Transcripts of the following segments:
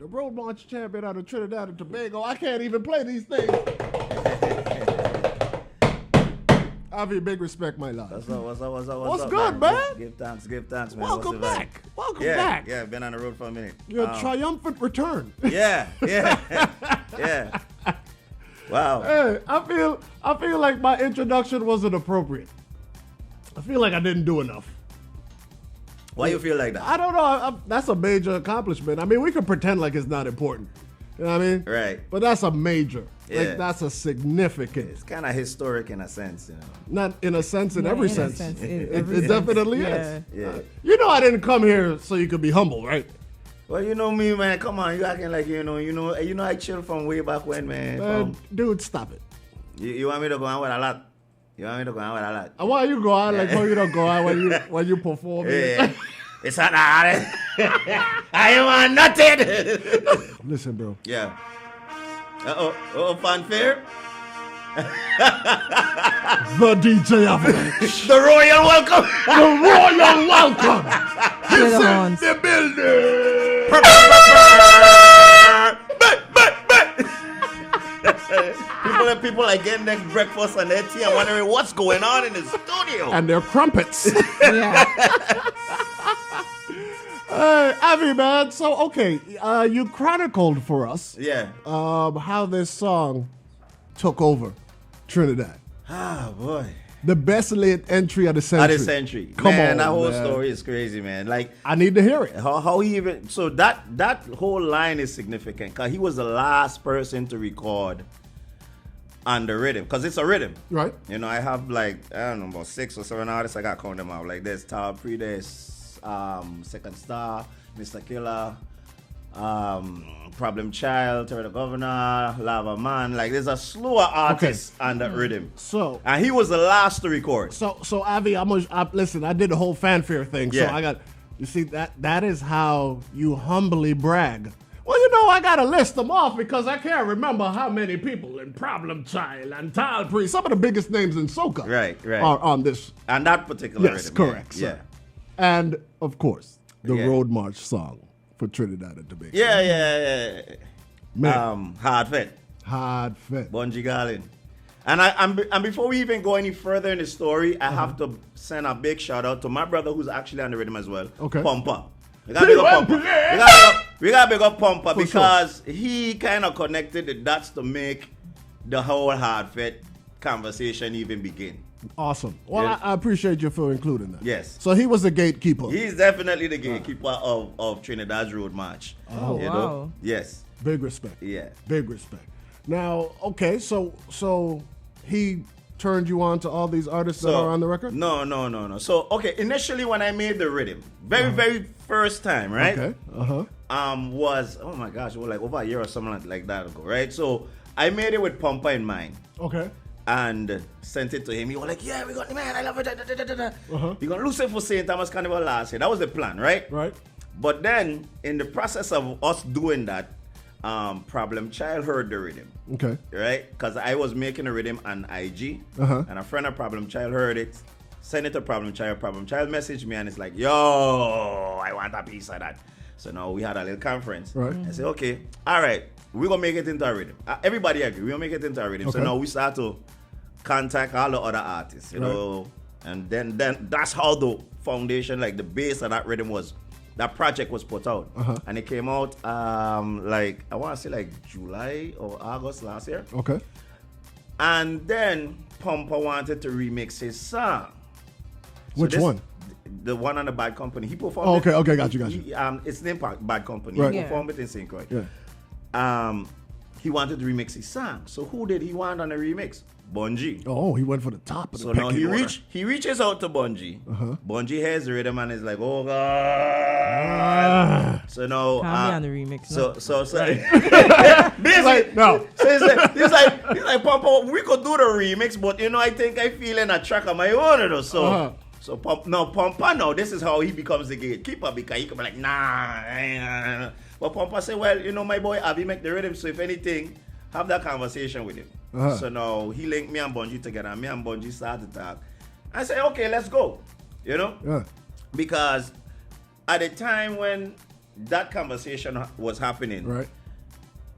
the Road March champion out of Trinidad and Tobago. I can't even play these things. Avi, big respect, my lord. What's good, man? Give thanks, man. Welcome back. Welcome back. Yeah, been on the road for a minute. Your triumphant return. Yeah. Wow. Hey, I feel like my introduction wasn't appropriate. I feel like I didn't do enough. Why you feel like that? I don't know. That's a major accomplishment. I mean, we can pretend like it's not important. You know what I mean? Right. But that's a major. Yeah. Like, that's a significant. It's kind of historic in a sense, you know. Not in a sense, in every sense. It definitely is. Yeah. You know I didn't come here so you could be humble, right? Well, you know me, man. Come on, you acting like you know. I chill from way back when, man. Dude, stop it. You want me to go on with a lot? Why you go out like how you don't go out when you perform? Yeah. It's not hard. I am nothing. Listen, bro. Yeah. Fanfare. The DJ Avalanche. The royal welcome. The royal welcome. He's in the building. People are getting their breakfast and their tea and wondering what's going on in the studio. And their crumpets. Yeah. Avi, man. So, okay, you chronicled for us. Yeah. How this song took over Trinidad. Ah, boy. The best late entry of the century. Come on, that whole story is crazy, man. Like, I need to hear it. How he even that whole line is significant because he was the last person to record on the rhythm because it's a rhythm, right? You know, I have like I don't know about 6 or 7 artists. I got to count them out. Like there's Top Pre, there's Second Star, Mr. Killer, Problem Child, Terry the Governor, Lava Man. Like there's a slew of artists on that rhythm. So and he was the last to record. So Avi, listen. I did the whole fanfare thing. Yeah. So I got. You see that is how you humbly brag. Well, you know, I got to list them off because I can't remember how many people in Problem Child and Tal Pre, some of the biggest names in soca, are on this. And that particular rhythm. Yes, correct. Yeah. And, of course, the Road March song for Trinidad and Tobago. Yeah. Man. Hard Fit. Bunji Garlin. And before we even go any further in the story, I have to send a big shout out to my brother who's actually on the rhythm as well. Okay. Pumper. We gotta big up Pumper because he kind of connected the dots to make the whole Hard Fit conversation even begin. Awesome. Well, yeah. I appreciate you for including that. Yes. So he was the gatekeeper. He's definitely the gatekeeper of Trinidad's Road March. Oh, you know? Yes. Big respect. Yeah. Big respect. Now, okay, so he turned you on to all these artists that are on the record? No. So, okay, initially when I made the rhythm, very first time, right? Okay. Was, oh my gosh, well, like over a year or something like that ago, right? So I made it with Pumper in mind. Okay. And sent it to him. He was like, yeah, we got the man, I love it. We're going to lose it for St. Thomas Carnival last year. That was the plan, right? Right. But then, in the process of us doing that, Problem Child heard the rhythm. Okay. Right? Because I was making a rhythm on IG, and a friend of Problem Child heard it, sent it to Problem Child. Problem Child messaged me, and it's like, yo, I want a piece of that. So now we had a little conference. Right. I said, okay, all right, we're going to make it into a rhythm. Everybody agree, we're going to make it into a rhythm. Okay. So now we start to contact all the other artists, you know, and then that's how the foundation, like the base of that rhythm was. That project was put out, and it came out like I want to say like July or August last year. Okay. And then Pumper wanted to remix his song. Which one? The one on the Bad Company. He performed. Okay, got you. It's named Bad Company. Right. He performed it in St. Croix. Yeah. He wanted to remix his song. So who did he want on the remix? Bunji. Oh, he went for the top of the So now he order. he reaches out to Bunji. Bunji hears the rhythm and is like, oh God. So now on the remix. So basically, like, no. So he's like Pumper, we could do the remix, but you know, I think I feel in a track of my own, you know. So so Pumper now, this is how he becomes the gatekeeper because he could be like, nah. But Pumper say, well, you know, my boy Abby make the rhythm, so if anything, have that conversation with him. So now he linked me and Bunji together, and me and Bunji started to talk. I said, okay, let's go. You know? Yeah. Because at the time when that conversation was happening, Right.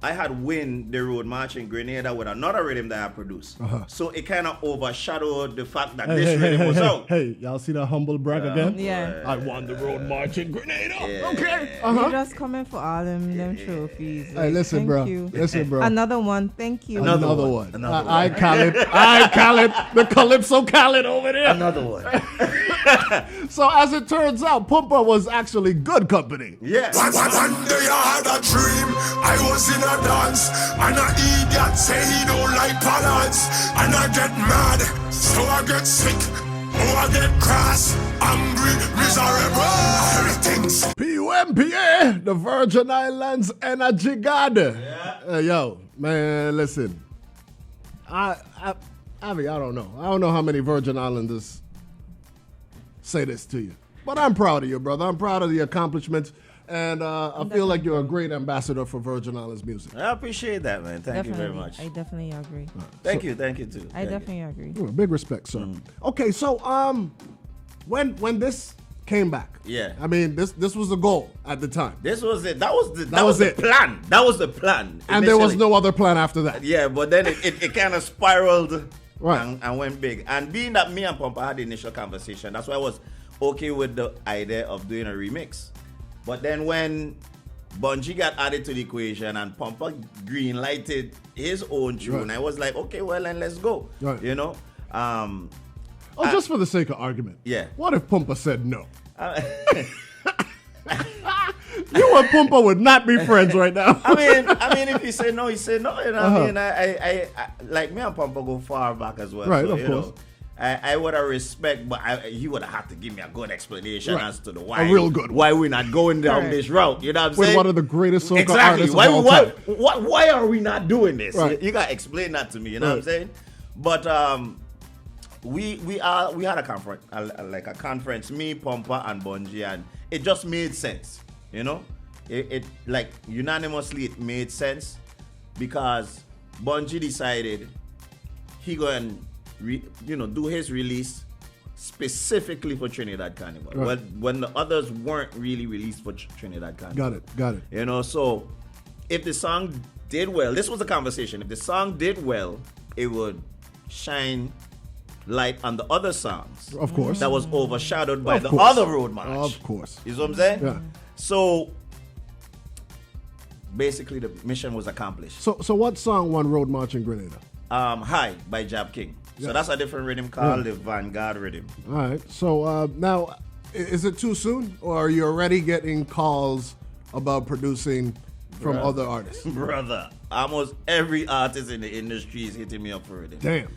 I had win the road march in Grenada with another rhythm that I produced. So it kind of overshadowed the fact that this rhythm was out. Hey, y'all see that humble brag again? Yeah. I won the road march in Grenada. Yeah. Okay. You're just coming for all them trophies. Hey, listen, Thank bro. you. Listen, bro. Another one. Thank you. Another one. Another I one. Khaled. I Khaled. The Calypso Khaled over there. Another one. So as it turns out, Pumpa was actually good company. Yeah. One day I had a dream. I was in a dance, and an idiot say he don't like balance. And I get mad, so I get sick. Oh, I get cross, angry, miserable. Everything's PUMPA, the Virgin Islands Energy God. Yo, man, listen. I mean, I don't know. I don't know how many Virgin Islanders say this to you. But I'm proud of you, brother. I'm proud of the accomplishments. And I feel like you're a great ambassador for Virgin Islands music. I appreciate that, man. Thank you very much. I definitely agree. Thank you too. I definitely agree. Ooh, big respect, sir. Okay, so when this came back, Yeah. I mean, this was the goal at the time. This was it. That was the it. plan. That was the plan. And there was initially. no other plan after that. Yeah, but then it kind of spiraled Right. and went big. And being that me and Pumpa had the initial conversation, that's why I was okay with the idea of doing a remix. But then when Bunji got added to the equation and Pumpa green lighted his own tune, Right. I was like, okay, well, then let's go. Right. You know? Just for the sake of argument. Yeah. What if Pumpa said no? You and Pumpa would not be friends right now. I mean, if he said no, he said no. You know what I mean? I like me and Pumpa go far back as well. Right, so, of you course. know, I would have respect, but he would have had to give me a good explanation Right. as to the why. A real good one. Why we're not going down Right. this route. You know what I'm With saying? one of the greatest soca exactly. artists Why, of all why, time. why are we not doing this? Right. You got to explain that to me. You know what I'm Right. saying? But we had a conference, like a conference, me, Pumpa, and Bunji, and it just made sense. You know, it like unanimously it made sense because Bunji decided he go and do his release specifically for Trinidad Carnival. Right. When the others weren't really released for Trinidad Carnival. Got it. You know, so if the song did well, this was a conversation. If the song did well, it would shine light on the other songs. Of course. That was overshadowed by Of the course. other road march. Of course. You see what I'm saying? Yeah. So basically the mission was accomplished. So what song won Road March in Grenada? High by Jab King. So that's a different rhythm called the Vanguard rhythm. All right. So now, is it too soon, or are you already getting calls about producing from other artists? Brother, almost every artist in the industry is hitting me up for rhythm. Damn.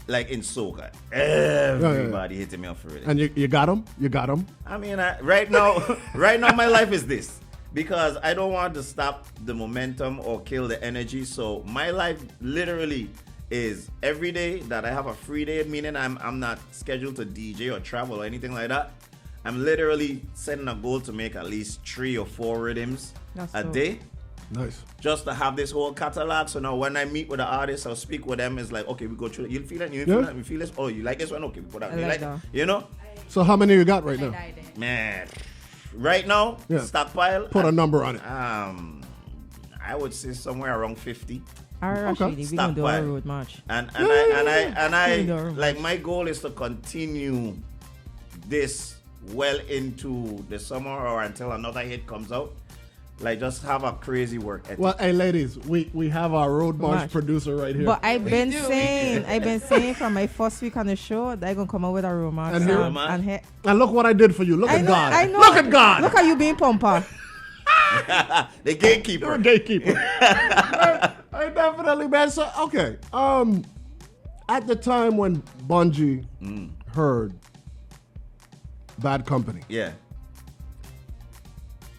Like in soca, everybody hitting me up for it. And you got them? You got them? I mean, right now, my life is this because I don't want to stop the momentum or kill the energy. So my life literally is every day that I have a free day, meaning I'm not scheduled to DJ or travel or anything like that. I'm literally setting a goal to make at least 3 or 4 rhythms That's a dope. day. Nice. Just to have this whole catalog. So now when I meet with the artists or speak with them, it's like, okay, we go through it. You feel it? You feel Yeah. it? You feel this? Oh, you like this one? Okay, we put that. I You like like that. You know? So how many you got right now? Man, right now, Yeah. stockpile. Put a number on it. I would say somewhere around 50. All right, Okay. Rashidi, we're going to do Stop a by. road march. And Yeah. like my goal is to continue this well into the summer or until another hit comes out. Like just have a crazy work ethic. Well, hey ladies, we have our Road March March. producer right here. But I've been saying from my first week on the show that I'm going to come out with a road march. And here- song. And here, and look what I did for you. Look I at know, God. I know. Look at God. Look at you being Pumpa. The gatekeeper. You're a gatekeeper. I definitely, man. So, okay. At the time when Bunji heard Bad Company, Yeah.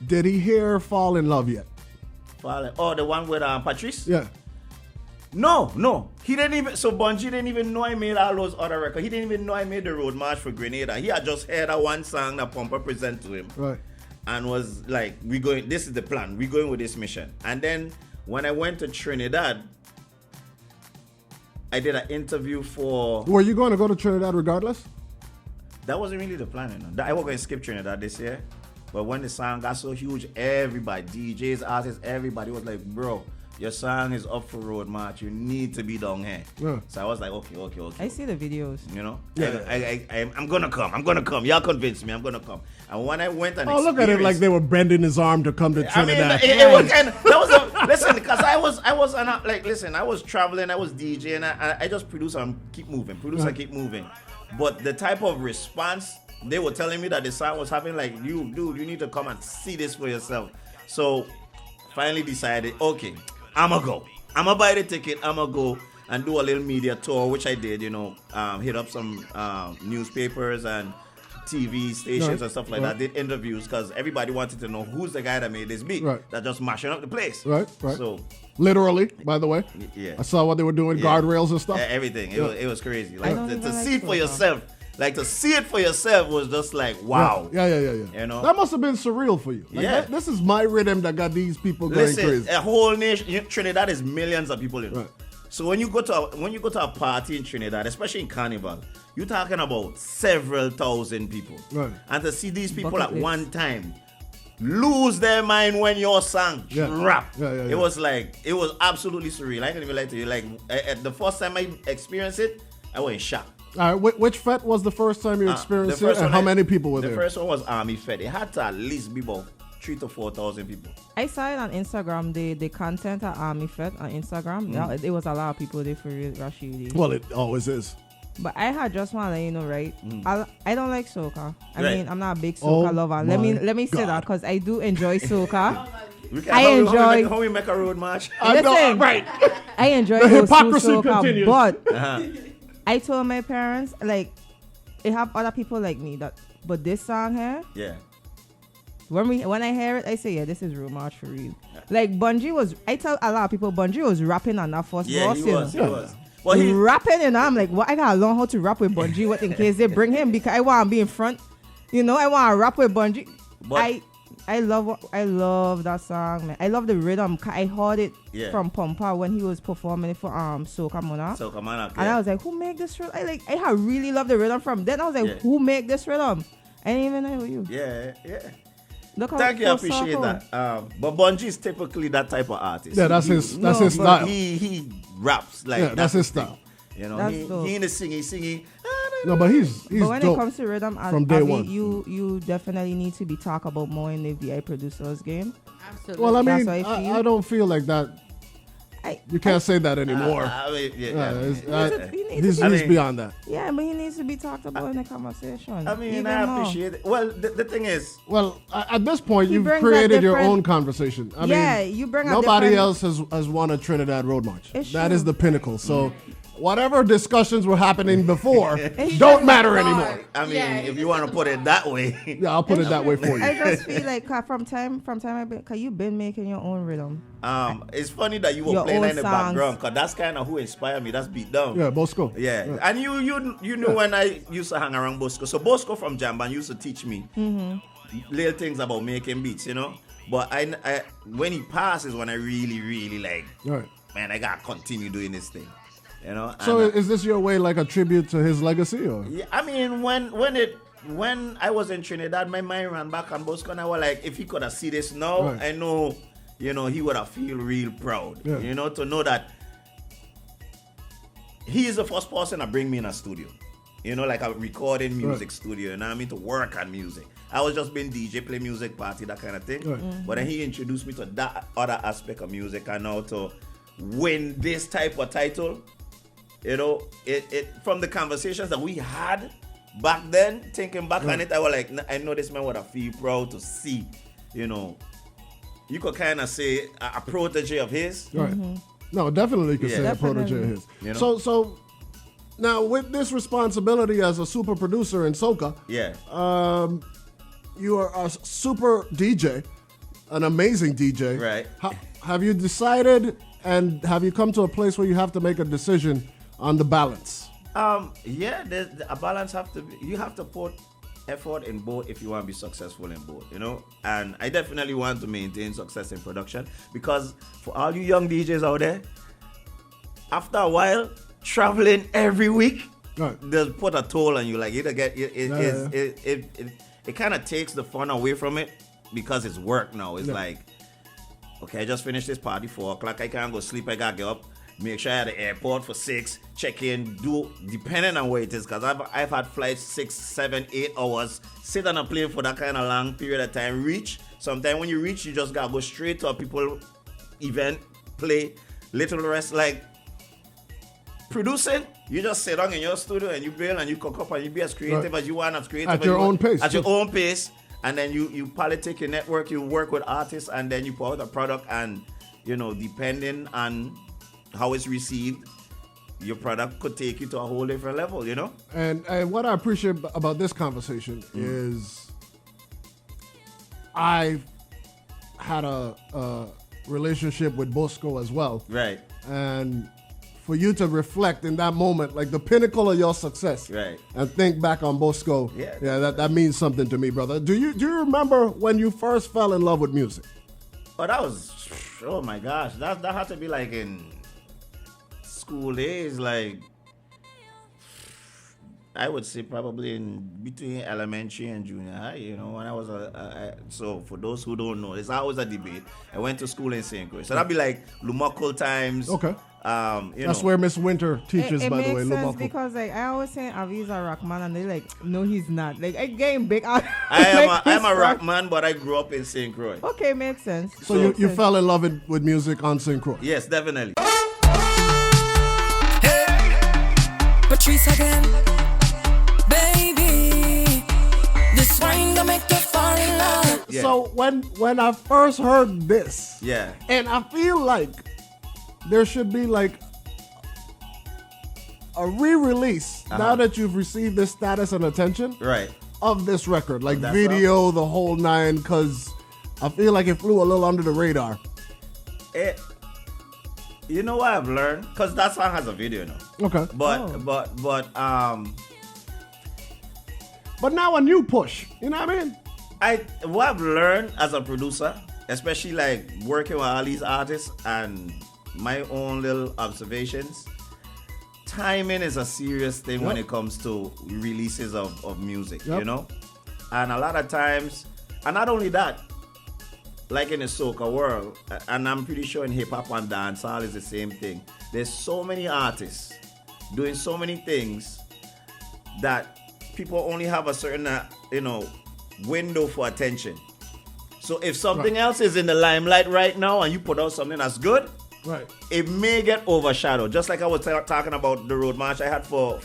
did he hear Fall in Love yet? Oh, the one with Patrice? Yeah. No. He didn't even, so Bunji didn't even know I made all those other records. He didn't even know I made the Road March for Grenada. He had just heard that one song that Pumpa presented to him. Right. And was like, this is the plan. We're going with this mission. And then when I went to Trinidad, I did an interview for, Were you going to go to Trinidad regardless? that wasn't really the plan. You know? I was going to skip Trinidad this year. But when the song got so huge, everybody, DJs, artists, everybody was like, bro, your song is up for road march. You need to be down here. Yeah. So I was like, okay. I see the videos. You know? Yeah. I'm gonna come. Y'all convinced me. I'm gonna come. And when I went and look at it like they were bending his arm to come to I mean, Trinidad. it was kind of, that was a, listen, because I was traveling, I was DJing, I just produce and keep moving, and keep moving. But the type of response they were telling me that the song was having, like, you need to come and see this for yourself. So finally decided, okay, I'ma go. I'ma buy the ticket, I'ma go and do a little media tour, which I did, hit up some newspapers and TV stations and stuff like that. Did interviews because everybody wanted to know who's the guy that made this beat that just mashing up the place. Right. So literally, by the way, yeah, I saw what they were doing, guardrails and stuff. Everything. It was crazy. Like to see it for soca. yourself. Like to see it for yourself was just like wow. Yeah. You know, that must have been surreal for you. Like, this is my rhythm that got these people going crazy. A whole nation. Trinidad is millions of people in. Right. So when you go to a party in Trinidad, especially in Carnival, you're talking about several thousand people. Right. And to see these people at one time lose their mind when your song drop. It was absolutely surreal. I can even lie to you. Like the first time I experienced it, I was in shock. All right, which fete was the first time you experienced it, and how many people were there? The first one was Army Fete. It had to at least be about 3,000 to 4,000 people. I saw it on Instagram. The content at Army Fete on Instagram. There was a lot of people there for real, Rashidi. Well, it always is. But I had just want to let you know, right? I don't like soca. I Right. mean, I'm not a big soca lover. Let me say God. that because I do enjoy soca. How we make a road march? Listen, right. I enjoy The old hypocrisy school soca, continues. but I told my parents, like, it have other people like me but this song here, Yeah. when I hear it, I say, yeah, this is road march for real. Like Bunji was, I tell a lot of people, Bunji was rapping on that first Yeah, verse. he you was. know. He was. Well, he rapping, and I'm like, what? I gotta learn how to rap with Bunji. What in case they bring him? Because I want to be in front. I want to rap with Bunji. But- I love that song, man. I love the rhythm. I heard it from Pompa when he was performing it for Soca Monarch. Soca Monarch. And I was like, who make this rhythm? I really love the rhythm from then. I was like, who make this rhythm? I didn't even know you. Yeah. Look how Thank you, I full appreciate circle. that. But Bunji is typically that type of artist. Yeah, that's his style. He raps like Yeah, that's his style. You know, That's he dope. ain't a singing. No, but he's But when dope it comes to rhythm, from day one. you definitely need to be talked about more in the VI producers game. Absolutely. Well, I That's mean, how I feel. I don't feel like that. You can't say that anymore. He's beyond that. Yeah, but he needs to be talked about in the conversation. I mean, even I more. appreciate it. Well, the thing is, Well, at this point, He you've brings a created your different- own conversation. I Yeah, mean, you bring a nobody different- else has won a Trinidad Road March. It's That true. is the pinnacle. So, whatever discussions were happening before It's don't true. matter anymore. I mean, Yeah, if you want to put it that way, Yeah, I'll put it that way for I you. just feel like from time cause you've been making your own rhythm. it's funny that you were Your playing own in the songs. background because that's kind of who inspired me. That's Beat Down. Yeah, Bosco. Yeah. And you knew when I used to hang around Bosco. So Bosco from Jamban used to teach me little things about making beats, you know. But I when he passed is when I really like, Right. man, I gotta continue doing this thing, you know. So, And, is this your way, like a tribute to his legacy, or? yeah, I mean, when I was in Trinidad, my mind ran back on Bosco, and I was like, if he could have seen this now, Right. I know, he would have feel real proud, Yeah. to know that he is the first person to bring me in a studio, like a recording music studio, and I mean to work on music. I was just being DJ, play music, party, that kind of thing. Right. But then he introduced me to that other aspect of music, and now to win this type of title, it from the conversations that we had back then, thinking back on it, I was like, I know this man would have feel proud to see, you could kind of say a protege of his. Right. No, definitely could say a protege of his. You know? So now with this responsibility as a super producer in soca, Yeah. you are a super DJ, an amazing DJ. Right. Have you decided, and have you come to a place where you have to make a decision on the balance? Yeah, a balance you have to put effort in both if you want to be successful in both, and I definitely want to maintain success in production, because for all you young DJs out there, after a while traveling every week, Right. does put a toll on you. Like it kind of takes the fun away from it because it's work now. It's like, okay, I just finished this party 4 o'clock. I can't go sleep. I gotta get up, make sure I at the airport for 6, check in, depending on where it is. Because I've had flights 6, 7, 8 hours, sit on a plane for that kind of long period of time, reach. Sometimes when you reach, you just gotta go straight to a people event, play, little rest. Like producing, you just sit down in your studio and you build and you cook up and you be as creative as you want, as creative at your own pace. At your own pace. And then you politic your network, you work with artists, and then you put out a product, and depending on how it's received, your product could take you to a whole different level, And what I appreciate about this conversation is I've had a relationship with Bosco as well. Right. And for you to reflect in that moment, like the pinnacle of your success, right, and think back on Bosco, that means something to me, brother. Do you remember when you first fell in love with music? Oh my gosh, that had to be like in school days, like I would say probably in between elementary and junior high, when I was so for those who don't know, it's always a debate. I went to school in St. Croix, so that'd be like Lumokul times. Okay. That's where Miss Winter teaches, by the way. It makes sense because I always say Avi's a rock man, and they like, no, he's not. Like, I game big. I'm a rock man, but I grew up in St. Croix. Okay, makes sense. So you fell in love with music on St. Croix? Yes, definitely. Hey, Patrice again, baby. This wine gonna make you fall in love. Yeah. So when I first heard this, and I feel like there should be like a re-release now that you've received this status and attention of this record, like video, the whole 9, because I feel like it flew a little under the radar. You know what I've learned? Because that song has a video now. Okay. But now a new push. You know what I mean? What I've learned as a producer, especially like working with all these artists and my own little observations, timing is a serious thing when it comes to releases of music, And a lot of times, and not only that, like in the soca world, and I'm pretty sure in hip-hop and dancehall is the same thing, there's so many artists doing so many things that people only have a certain, window for attention. So if something else is in the limelight right now and you put out something that's good, it may get overshadowed. Just like I was talking about the road march I had for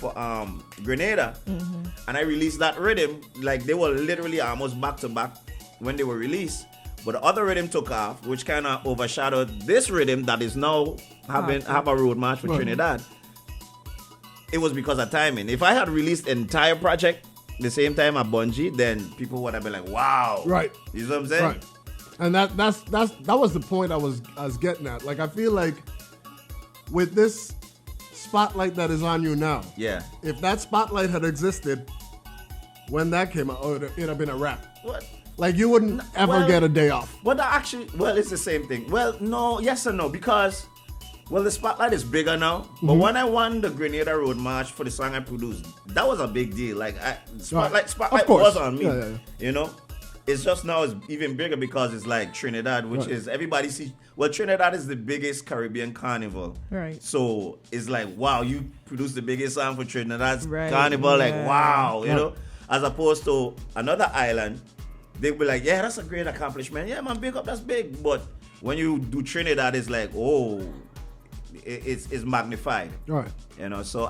Grenada, and I released that rhythm. Like they were literally almost back to back when they were released, but the other rhythm took off, which kind of overshadowed this rhythm that is now have a road march for Trinidad. It was because of timing. If I had released the entire project the same time at Bunji, then people would have been like, "Wow!" Right? You know what I'm saying? Right. And that was the point I was getting at. Like I feel like with this spotlight that is on you now, if that spotlight had existed when that came out, it'd have been a wrap. What? Like you wouldn't ever get a day off. Well, it's the same thing. Well, no, yes and no, because the spotlight is bigger now. But when I won the Grenada Road March for the song I produced, that was a big deal. Like spotlight was on me. Yeah. It's just now it's even bigger because it's like Trinidad, which is everybody see. Well, Trinidad is the biggest Caribbean carnival. Right. So it's like, wow, you produced the biggest song for Trinidad's carnival. Like, wow, you know, as opposed to another island, they'll be like, yeah, that's a great accomplishment. Yeah, man, big up, that's big. But when you do Trinidad, it's like, oh, it's magnified. Right. So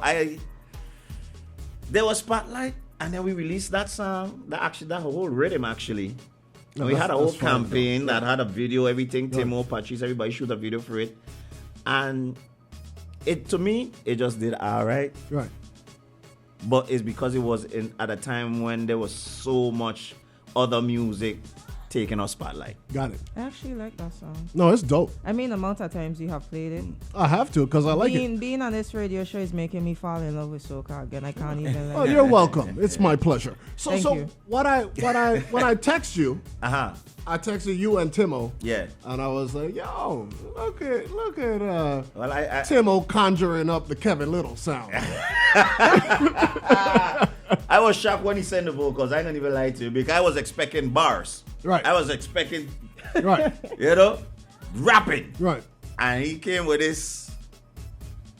there was Spotlight. And then we released that song, that whole rhythm actually. And we had a whole campaign that had a video, everything. Timo, Patrice, everybody shoot a video for it. And to me, it just did all right. Right. But it's because it was at a time when there was so much other music taking our spotlight. Got it. I actually like that song. No, it's dope. I mean, the amount of times you have played it. I have to because I like it. Being on this radio show is making me fall in love with soca again. I can't even. Oh, you're welcome. It's my pleasure. Thank you. When I text you, I texted you and Timo. Yeah. And I was like, yo, look at Timo conjuring up the Kevin Little sound. I was shocked when he sent the vocals. I ain't gonna even lie to you because I was expecting bars. Right. I was expecting, Right. rapping. Right. And he came with this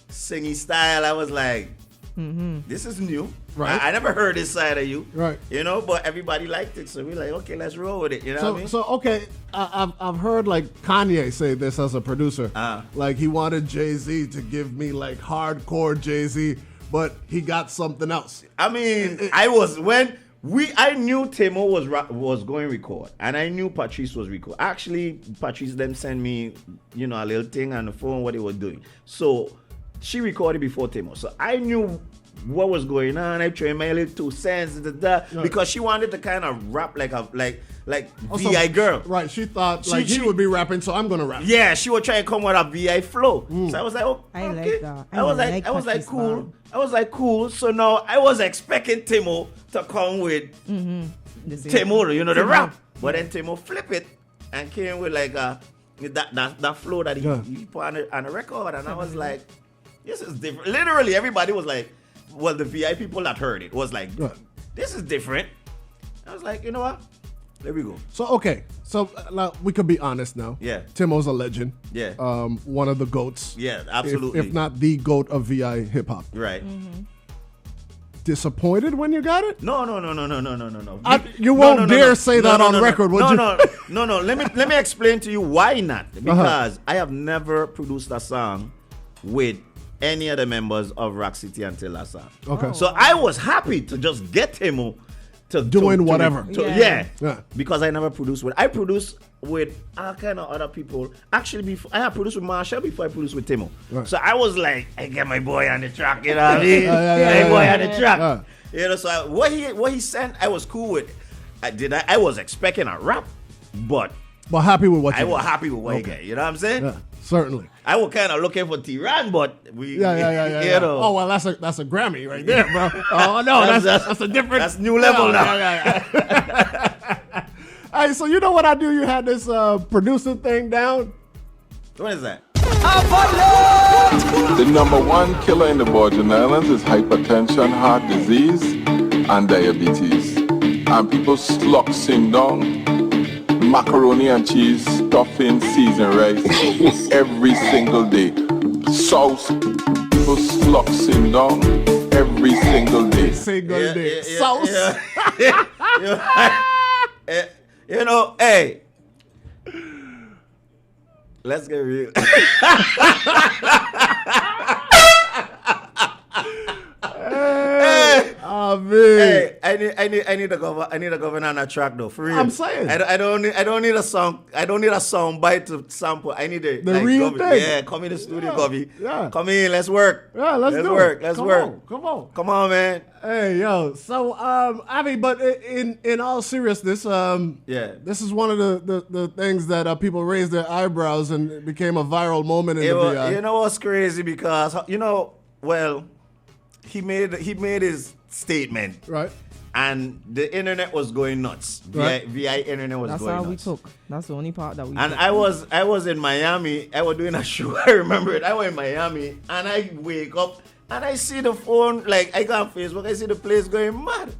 singy style. I was like, this is new. Right. I never heard this side of you. Right. But everybody liked it. So we're like, okay, let's roll with it. You know what I mean? So okay, I've heard like Kanye say this as a producer. Like he wanted Jay-Z to give me like hardcore Jay-Z, but he got something else. I mean, I knew Timo was going to record, and I knew Patrice was record. Actually, Patrice then sent me, a little thing on the phone what they were doing. So she recorded before Timo. So I knew what was going on. I trained my little 2 cents, because she wanted to kind of rap like VI girl. Right. She thought he would be rapping, so I'm gonna rap. Yeah, she would try to come with a VI flow. So I was like, oh, I okay. like that. I was like, cool. I was like, cool. So now I was expecting Timo to come with Timo, the rap. But then Timo flipped it and came with like that flow that he put on the record. And I was like, this is different. Literally, everybody was like, well, the VI people that heard it was like, this is different. I was like, you know what? There we go. So okay, we could be honest now. Yeah. Timo's a legend. Yeah. One of the goats. Yeah, absolutely. If not the goat of VI hip hop. Right. Disappointed when you got it? No. You won't dare say that on record, would you? No. Let me explain to you why not. Because I have never produced a song with any other members of Rock City until that song. Okay. So I was happy to just get him to doing whatever. Yeah. Because I never produced with. I produced with all kind of other people. Actually, I have produced with Marshall before I produced with Timo. Right. So I was like, I get my boy on the track. You know what I mean? My boy on the track. So what he sent, I was cool with. I was expecting a rap, but happy with what I was happy with what he got. You know what I'm saying? Yeah, certainly. I was kind of looking for T-Ran, but we. Yeah. Oh well, that's a Grammy right there, bro. Oh no, that's a different. That's new level now. Hey, so you know what I do? You had this producer thing down. What is that? The number 1 killer in the Virgin Islands is hypertension, heart disease, and diabetes. And people slop sing down macaroni and cheese, stuffing, seasoned rice every single day. Sauce, people slop sing down every single day. Sauce. Hey. Let's get real. Hey, I need a governor on a track though. For real. I'm saying. I don't need a song. I don't need a song bite to sample. I need the real thing. Yeah, come in the studio, Govy. Yeah. Come in, let's work. Yeah, let's work. Let's work. Come on, man. Hey, yo. So, Avi, but in all seriousness, this is one of the things that people raised their eyebrows and it became a viral moment in the VI. You know what's crazy? Because he made his statement, right? And the internet was going nuts. Right. VI internet was That's going all nuts. we took. That's the only part that we And took. I was in Miami. I was doing a show. I remember it. I was in Miami, and I wake up and I see the phone. Like I go on Facebook, I see the place going mad.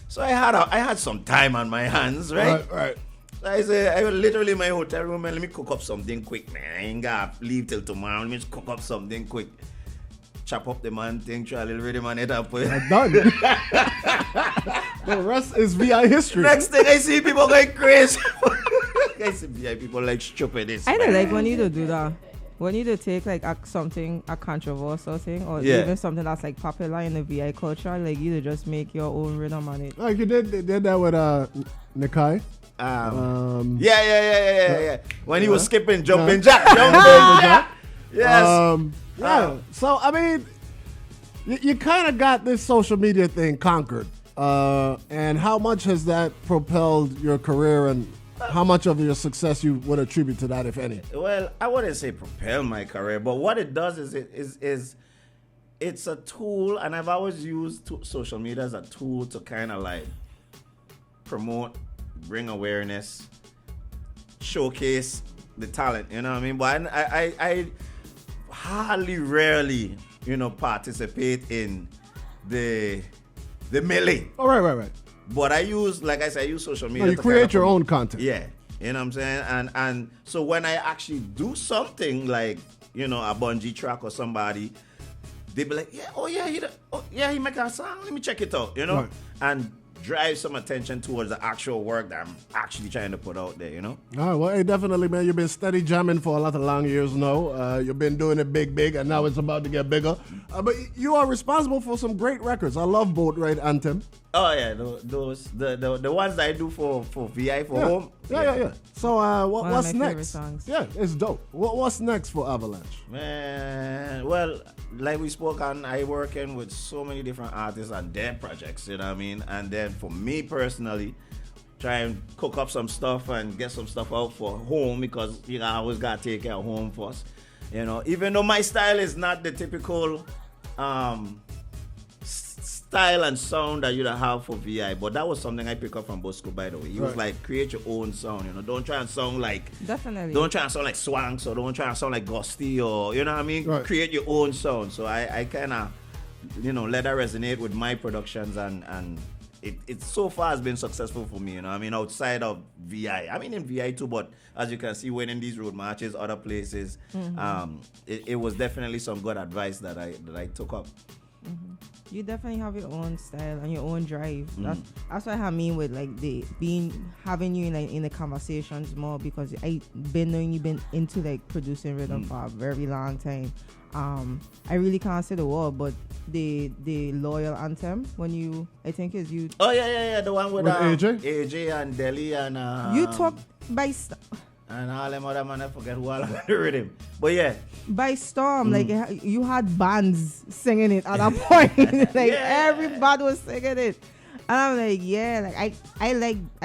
So I had some time on my hands, right? Right. So I said, I was literally in my hotel room, man. Let me cook up something quick, man. I ain't gotta leave till tomorrow. Let me just cook up something quick. Chop up the man thing, try a little rhythm on it up. Done. The rest is VI history. Next thing I see people going crazy. I see VI people like stupid. I don't like when you do that. When you take like a controversial thing, or even something that's like popular in the VI culture, like you just make your own rhythm on it. Like you did that with Nikai. Yeah. When he was skipping, jumping jack. Yes. Yeah. So I mean, you kind of got this social media thing conquered. And how much has that propelled your career, and how much of your success you would attribute to that, if any? Well, I wouldn't say propel my career, but what it does is it's a tool, and I've always used social media as a tool to kind of like promote, bring awareness, showcase the talent. You know what I mean? But I rarely, participate in the the millie. Oh, right. But I use, like I said, I use social media. No, you to create kind of your own content. Yeah, you know what I'm saying? And so when I actually do something like, you know, a Bunji track or somebody, they be like, he make a song, let me check it out, you know? Right. And drive some attention towards the actual work that I'm actually trying to put out there, you know? All right, well, hey, definitely, man. You've been steady jamming for a lot of long years now. You've been doing it big, and now it's about to get bigger. But you are responsible for some great records. I love Boat Ride Anthem. Oh yeah, the ones that I do for VI for home. Yeah. So One of what's my favorite next? songs. Yeah, it's dope. What's next for Avalanche? Man, well, like we spoke on, I working with so many different artists on their projects, you know what I mean? And then for me personally, try and cook up some stuff and get some stuff out for home because, you know, I always got to take care of home first. You know, even though my style is not the typical style and sound that you'd have for VI, but that was something I picked up from Bosco, by the way. He was like, create your own sound, you know. Don't try and sound like Don't try and sound like Swanks or don't try and sound like Gusty or, you know what I mean? Right. Create your own sound. So I kind of, you know, let that resonate with my productions and it so far has been successful for me, you know. I mean, outside of VI. I mean, in VI too, but as you can see, winning these road marches, other places, it was definitely some good advice that I took up. You definitely have your own style and your own drive. That's what I mean with like having you in the conversations more because I been knowing you've been into like producing rhythm for a very long time. I really can't say the word, but the Loyal Anthem I think is you. Oh yeah, the one with AJ and Delhi and you talk by and all them other man, I forget who all the rhythm. But yeah. By storm, like you had bands singing it at a point. Everybody was singing it. And I'm like, I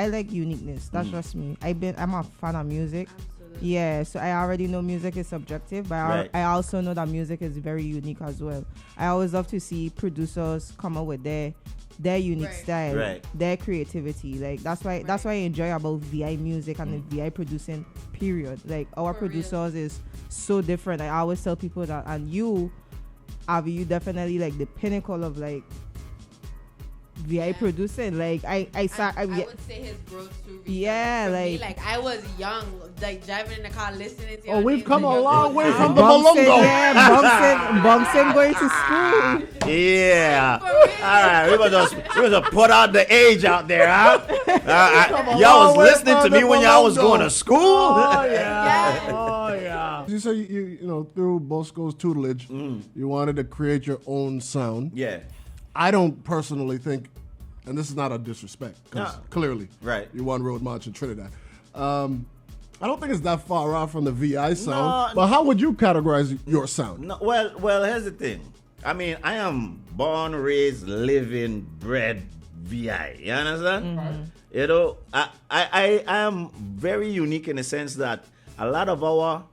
like uniqueness. That's just me. I'm a fan of music. Absolutely. Yeah, so I already know music is subjective, but I also know that music is very unique as well. I always love to see producers come up with their unique style, their creativity. Like that's why I enjoy about VI music and the VI producing period. Like our producers is so different. I always tell people that, and you, Avi, you definitely like the pinnacle of like VI producing. Like I would say his growth too. Yeah, like I was young, like driving in the car listening to. Oh, we've come a long way from the Malungo. Yeah, Bumson going to school. Yeah. All right, we was just put out the age out there, huh? Y'all was listening to me when y'all was going to school. Oh yeah. You say you know through Bosco's tutelage, you wanted to create your own sound. Yeah. I don't personally think, and this is not a disrespect, because clearly you won Road March in Trinidad. I don't think it's that far off from the VI sound, but how would you categorize your sound? No, well, here's the thing. I mean, I am born, raised, living, bred VI. You understand? Mm-hmm. You know, I am very unique in the sense that a lot of our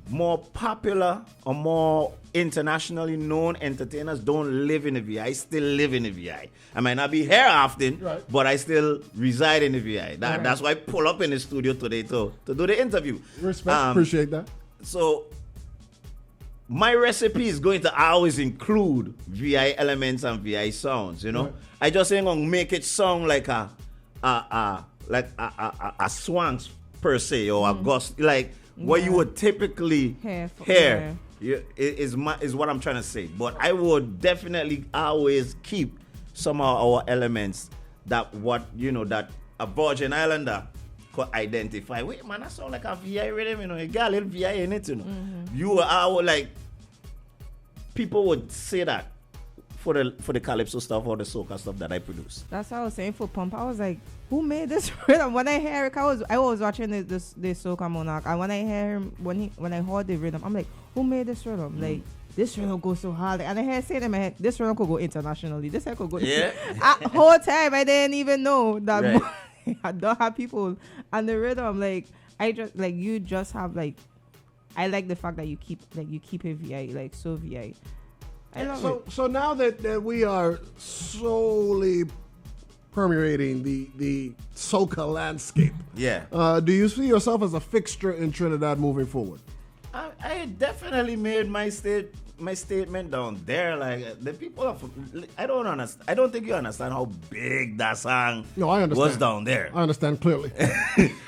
more popular or more internationally known entertainers don't live in the VI. I still live in the VI. I might not be here often, but I still reside in the VI. That's why I pull up in the studio today to do the interview. Respect, appreciate that. So my recipe is going to always include VI elements and VI sounds, you know. Right. I just ain't gonna make it sound like a Swanks per se or a Gust, like what you would typically hear. Is what I'm trying to say. But I would definitely always keep some of our elements that a Virgin Islander could identify. Wait, man, that sound like a VI rhythm, you know. You got a little VI in it, you know. You are like, people would say that for the calypso stuff or the soca stuff that I produce. That's what I was saying for Pump. I was like, who made this rhythm? When I hear it, I was watching this Soca Monarch, and when I hear him, when I heard the rhythm, I'm like, who made this rhythm? Like, this rhythm goes so hard. And I hear saying in my head, this rhythm could go internationally. This could go. Yeah. Whole time I didn't even know that I don't have people and the rhythm. Like I just like you just have like. I like the fact that you keep it VI, like so VI. I love it. So now that we are slowly permeating the soca landscape, do you see yourself as a fixture in Trinidad moving forward? I definitely made my my statement down there. Like the people are, I don't understand. I don't think you understand how big that song I understand. was down there. I understand clearly.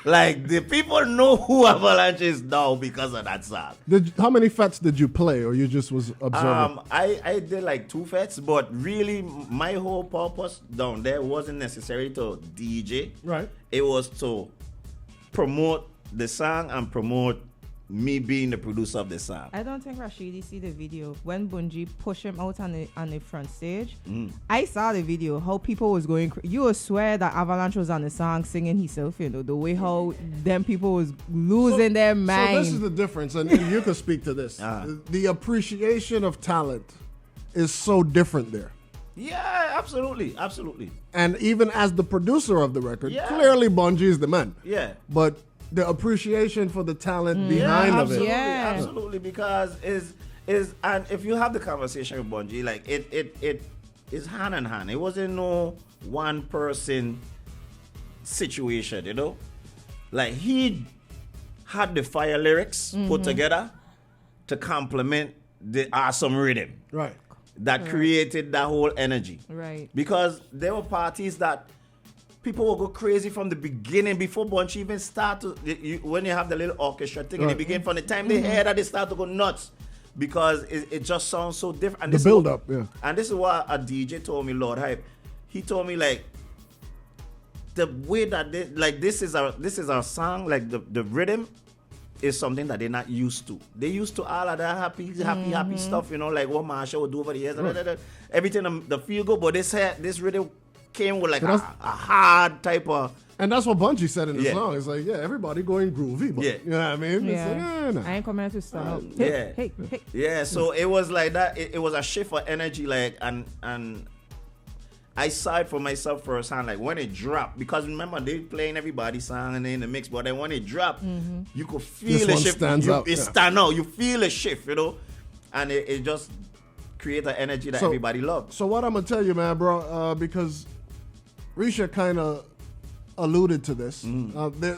Like the people know who Avalanche is now because of that song. How many fets did you play, or you just was observing? I did like 2 fets, but really my whole purpose down there wasn't necessarily to DJ. Right. It was to promote the song and promote me being the producer of the song. I don't think Rashidi see the video when Bunji pushed him out on the front stage. I saw the video how people was going. You would swear that Avalanche was on the song singing himself. You know the way how them people was losing their mind. So this is the difference, and you can speak to this. The appreciation of talent is so different there. Yeah, absolutely. And even as the producer of the record, clearly Bunji is the man. Yeah. But the appreciation for the talent behind of it. Absolutely, because is and if you have the conversation with Bunji, like it is hand in hand. It wasn't no one person situation, you know. Like he had the fire lyrics put together to complement the awesome rhythm. Right. That created that whole energy. Right. Because there were parties that people will go crazy from the beginning before Bunji even start to, when you have the little orchestra thing in the beginning, from the time they hear that, they start to go nuts because it just sounds so different. And the build up, yeah. And this is what a DJ told me, Lord Hype. He told me like the way that this is our song, like the rhythm is something that they're not used to. They used to all of that happy stuff, you know, like what Marsha would do over the years, everything the feel good, but this rhythm came with like a hard type of. And that's what Bunji said in the song. It's like, everybody going groovy, but you know what I mean? Yeah. It's like, I ain't coming out to stop. Hey. Yeah, so it was like that. It was a shift of energy, like, and I saw it for myself firsthand, like when it dropped, because remember they playing everybody's song and in the mix, but then when it dropped, you could feel the shift. It stand out. You feel a shift, you know, and it just create an energy that everybody loves. So what I'm gonna tell you, man, bro, because Risha kind of alluded to this.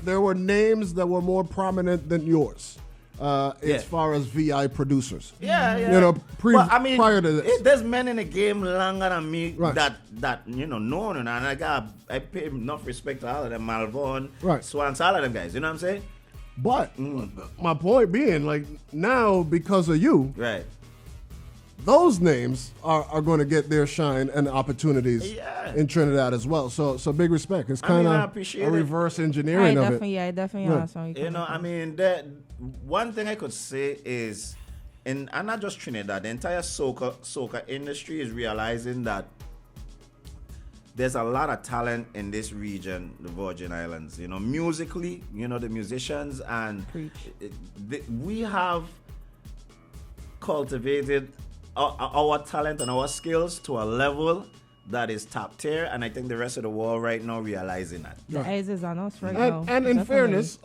There were names that were more prominent than yours as far as VI producers. Yeah. You know, prior to this. There's men in the game longer than me that you know, known, and I pay enough respect to all of them, Malvon, Swans, all of them guys. You know what I'm saying? But my point being, like, now because of you, those names are going to get their shine and opportunities in Trinidad as well. So big respect. It's kind of a reverse engineering of it. I definitely. You know, I mean, one thing I could say is, and not just Trinidad, the entire soca industry is realizing that there's a lot of talent in this region, the Virgin Islands. You know, musically, you know, the musicians, and we have cultivated our talent and our skills to a level that is top tier, and I think the rest of the world right now realizing that. The eyes is on us right now. And in fairness,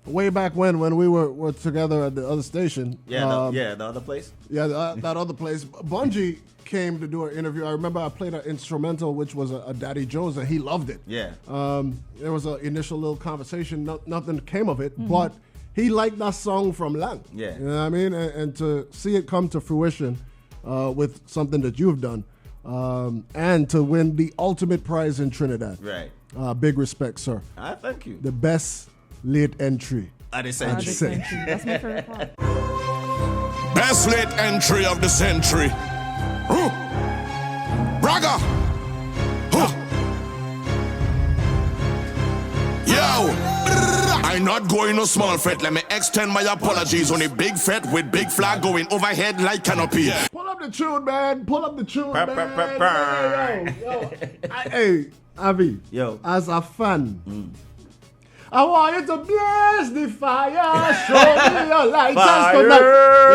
way back when we were together at the other station. The other place. Yeah, that other place. Bunji came to do an interview. I remember I played an instrumental, which was a Daddy Joe's, and he loved it. Yeah. There was an initial little conversation. Nothing came of it, but he liked that song from Lang. Yeah. You know what I mean? And to see it come to fruition with something that you've done, and to win the ultimate prize in Trinidad. Right. Big respect, sir. Thank you. The best late entry. At the century. That's my favorite part. Best late entry of the century. Braga. Yo. I'm not going no small fret. Let me extend my apologies on a big fret with big flag going overhead like canopy. Pull up the tune, man. Pull up the tune, man. Yo. Hey, Avi. Yo. As a fan, I want you to bless the fire. Show me your light.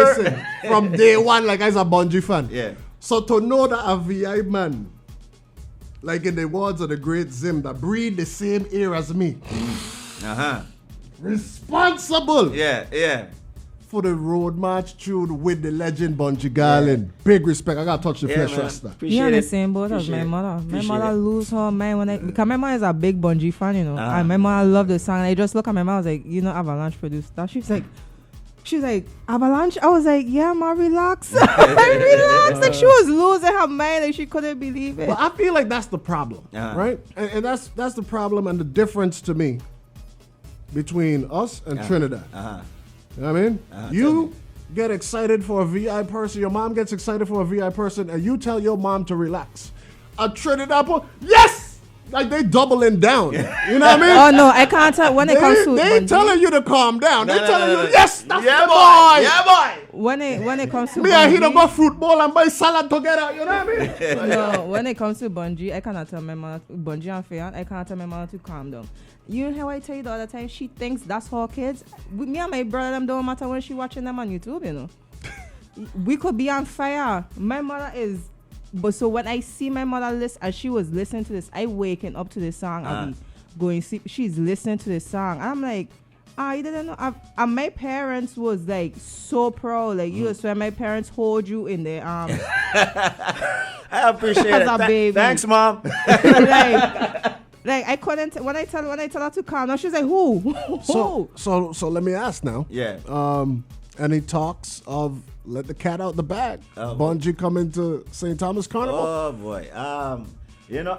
Listen, from day one, like as a Bunji fan. Yeah. So to know that a VI man, like in the words of the great Zim, that breathe the same air as me. Responsible. Yeah. For the road march tune with the legend Bunji Garlin. Yeah. Big respect. I gotta touch the flesh rasta. You on the same boat as my mother. My mother lose her mind because my mother is a big Bunji fan, you know. And my mother loved the song. And I just look at my mother, I was like, you know, Avalanche produced that. She's like, She was like, Avalanche? I was like, yeah, ma, relax. Relax. Like, she was losing her mind. Like, she couldn't believe it. Well, I feel like that's the problem, right? And that's the problem and the difference to me between us and Trinidad. You know what I mean? You get excited for a VI person, your mom gets excited for a VI person, and you tell your mom to relax. A Trinidad person, yes! Like they doubling down. You know what I mean? Oh no, I can't tell when it comes to they ain't telling you to calm down. They telling you, yes, that's yeah, the boy. boy. Yeah, boy. When it comes to Me and he don't go football and buy salad together. You know what I mean? No, when it comes to Bunji, I cannot tell my mother, Bunji and Fayan, I cannot tell my mother to calm down. You know how I tell you the other time, she thinks that's her kids. With me and my brother, them don't matter when she watching them on YouTube, you know. We could be on fire. My mother is, but so when I see my mother listen, as she was listening to this, I waking up to this song, I be going sleep. She's listening to this song, and I'm like, you didn't know. And my parents was like so proud, like you swear my parents hold you in their arms. I appreciate it. Baby. Thanks, mom. Like I couldn't when I tell her to calm down, she's like, who? So let me ask now. Yeah. Any talks of let the cat out the bag? Bunji coming to St. Thomas Carnival? Oh boy. You know,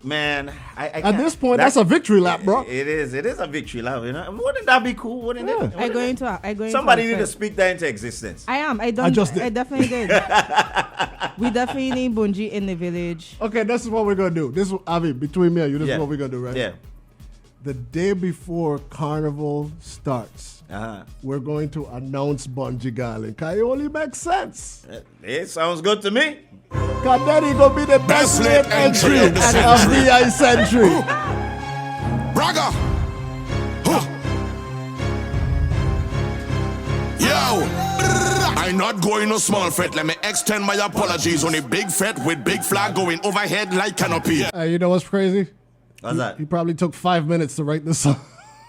man, I at this point, that's a victory lap, bro. It is a victory lap. You know, wouldn't that be cool? Wouldn't it? I go into somebody need to speak that into existence. I am. I definitely did. We definitely need Bunji in the village. Okay, this is what we're gonna do. This is Avi, between me and you. This is what we're gonna do, right? Yeah. The day before Carnival starts, we're going to announce Bunji Garlin. Can it only make sense? It sounds good to me. Cause then he gonna be the best late entry of VI Century. Braga. Yo, I'm not going no small fret. Let me extend my apologies on a big fret with big flag going overhead like canopy. You know what's crazy? What's that? He probably took 5 minutes to write this song.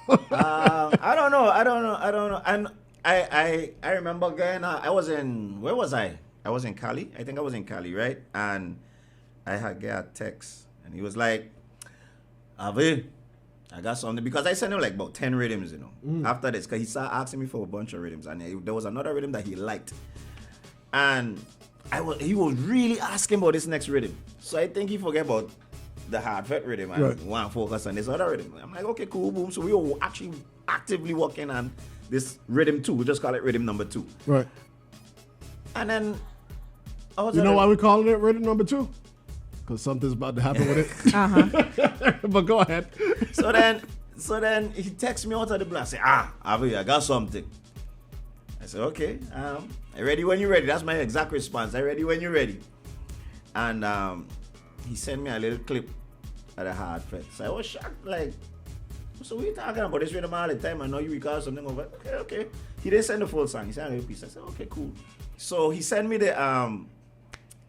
I don't know. And I remember going. Where was I? I was in Cali. I think I was in Cali, right? And I had got a text, and he was like, Avi, I got something. Because I sent him like about 10 rhythms, you know, after this. Because he started asking me for a bunch of rhythms. And there was another rhythm that he liked. And he was really asking about this next rhythm. So I think he forgot about the hard-felt rhythm and want to focus on this other rhythm. I'm like, okay, cool, boom. So we were actually actively working on this rhythm 2. We just call it rhythm number 2. Right. And then you know why we calling it rhythm number 2? Because something's about to happen with it. But go ahead. So then he texts me out of the blue. I say, Avi, I got something. I said, okay, I'm ready when you're ready. That's my exact response. I'm ready when you're ready. And he sent me a little clip of the hard fret. So I was shocked, like, so we talking about this rhythm all the time. I know you record something over. Okay. He didn't send the full song. He sent a little piece. I said, okay, cool. So he sent me the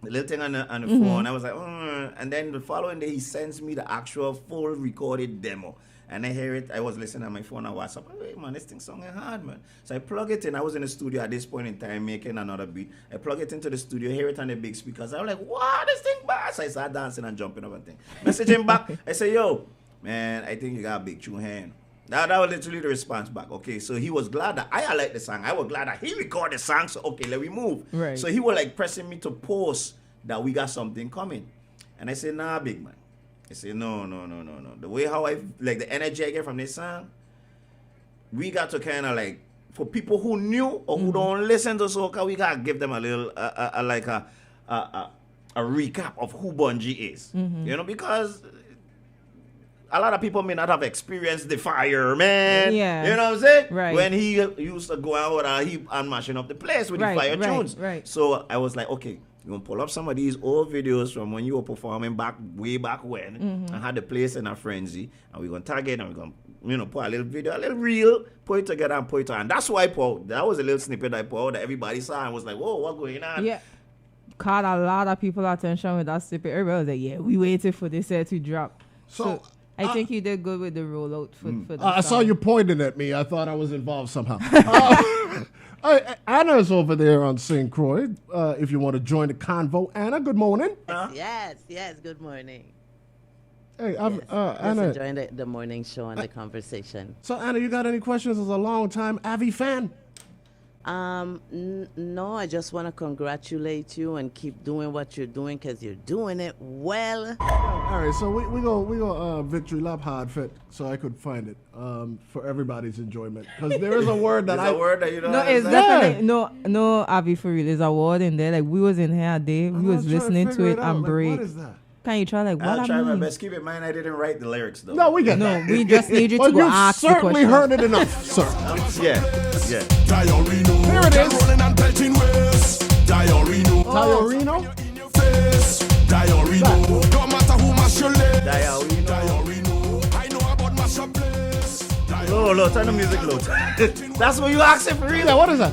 little thing on the phone. I was like, and then the following day he sends me the actual full recorded demo. And I hear it. I was listening on my phone on WhatsApp. Hey man, this thing song is hard, man. So I plug it in. I was in the studio at this point in time making another beat. I plug it into the studio, hear it on the big speakers. I was like, wow, this thing bad. So I started dancing and jumping up and thing. Message him back. I say, yo, man, I think you got a big tune hand. That was literally the response back. Okay, so he was glad that I liked the song. I was glad that he recorded the song. So okay, let me move. Right. So he was like pressing me to post that we got something coming. And I said, nah, big man. I said, no. The way how I, like the energy I get from this song, we got to kind of like, for people who knew or who don't listen to soca, we got to give them a little, a recap of who Bunji is. You know, because a lot of people may not have experienced the fire, man. Yeah. You know what I'm saying? Right. When he used to go out with a heap and mashing up the place with the fire tunes. Right. So I was like, okay, you're going to pull up some of these old videos from when you were performing way back when and had the place in a frenzy. And we're going to tag it and we're going to, put a little video, a little reel, put it together and put it on. And that's why I put out. That was a little snippet I put out that everybody saw and was like, whoa, what's going on? Yeah. Caught a lot of people attention with that snippet. Everybody was like, yeah, we waited for this to drop. So I think you did good with the rollout for the I saw you pointing at me. I thought I was involved somehow. Anna's over there on St. Croix. If you want to join the convo. Anna, good morning. Yes, good morning. Hey, Anna. Just enjoying the morning show and the conversation. So, Anna, you got any questions as a long-time Avi fan? No, I just want to congratulate you and keep doing what you're doing because you're doing it well. All right, so we go victory lap hard fit so I could find it for everybody's enjoyment because there is a word that There's a word that you don't No, it's understand? definitely no, Avi, for real. There's a word in there. Like we was in here a day, we was listening to it and break. What is that? Can you try like what I'll I try my mean? best. Keep in mind, I didn't write the lyrics though. No, we get No, that. we just need you to But go you've ask the certainly question. heard it enough, sir. Yeah. Here it is. Diarrhea. Diorino? In your face. Diarrhea. No matter who mash your leg. Diarrhea. Diarrhea. I know about mash your place. Low, turn the music low. That's what you asking for real? Yeah, what is that?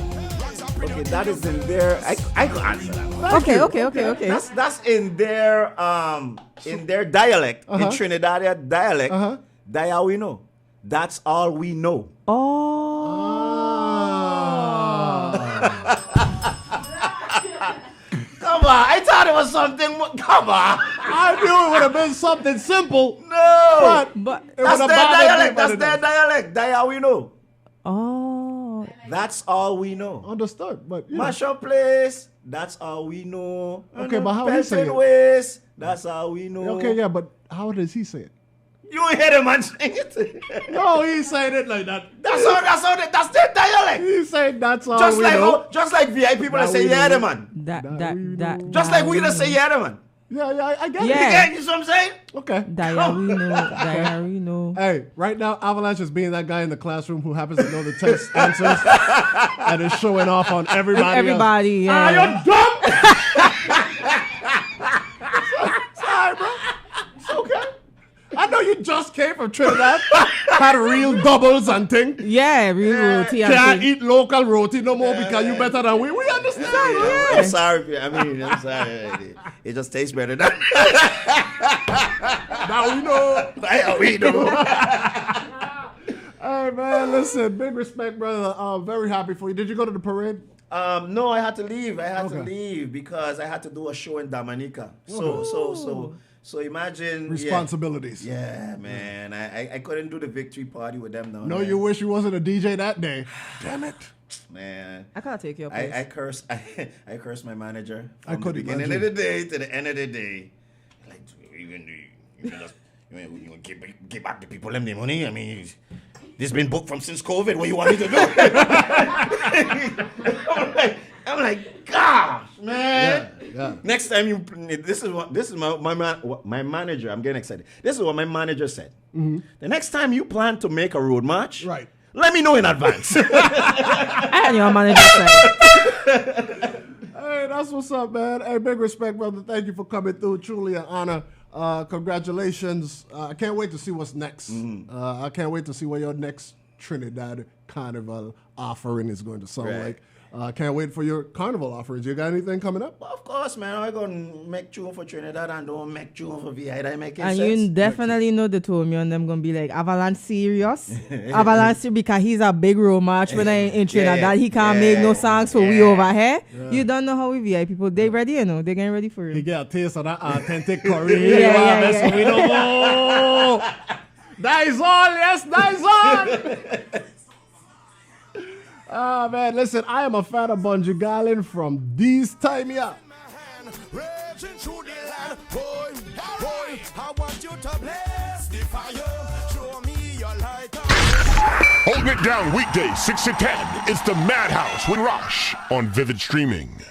Okay, that is in there. I could answer that. Okay. That's in their dialect, in Trinidadian dialect. Diawino. That's all we know. Come on, I thought it was something. Come on. I knew it would have been something simple. No. But it That's would their have bothered dialect. me, That's but their it dialect. Diawino. oh, That's all we know. understood. But yeah. Mash up place. That's all we know. Okay, but how he say Pelton it? ways. That's all we know. Okay, yeah, but how does he say it? You ain't hear the man saying it. No, he's saying it like that. That's their dialect. He's saying that's all Just we like know. just like VI people that That say we yeah, know. the man. that Just like we that say yeah, the man. Yeah, I get Yeah. it. Again, you see what I'm saying? Okay. Diarrhea. Hey, right now, Avalanche is being that guy in the classroom who happens to know the test answers and is showing off on everybody else. Yeah. You're dumb! Sorry, bro. It's okay. I know you just came from Trinidad, had real doubles and thing. Yeah, real roti and Can't thing. eat local roti no more because you better than we. We understand. I'm sorry. I'm sorry. It just tastes better than Now we know. we know. Hey, man, listen, big respect, brother. Very happy for you. Did you go to the parade? No, I had to leave. I had to Okay. leave because I had to do a show in Dominica. So imagine Responsibilities. Yeah, man. I couldn't do the victory party with them now. No, man. you wish you wasn't a DJ that day. Damn it. Man. I can't take your place. I cursed my manager I from could the beginning imagine. of the day to the end of the day. Like, you give back the people them the money. I mean, this been booked from since COVID. What you want me to do? I'm like, gosh, man. Yeah. Next time this is my manager. I'm getting excited. This is what my manager said. The next time you plan to make a road march, Right. let me know in advance. And your manager said. Hey, that's what's up, man. Hey, big respect, brother. Thank you for coming through. Truly an honor. Congratulations. I can't wait to see what's next. I can't wait to see what your next Trinidad Carnival offering is going to sound Right. like. Can't wait for your carnival offerings. You got anything coming up? Of course, man. I'm going to make tune for Trinidad and don't make tune for VI. That making And sense? you definitely know the two of me and them gonna be like, Avalanche serious? Avalanche because he's a big road march when I in Trinidad. He can't make no songs for we over here. You don't know how we VI people. They ready, you know. They getting ready for He it. get a taste of that authentic Korean. Yeah. We don't know. That is all, yes, that is all. Ah, man, listen, I am a fan of Bunji Garlin from this time here. Raging through the land, boy, boy, I want you to bless the fire. Show me your light. Hold it down weekdays 6 to 10. It's the Madhouse with Rosh on Vivid Streaming.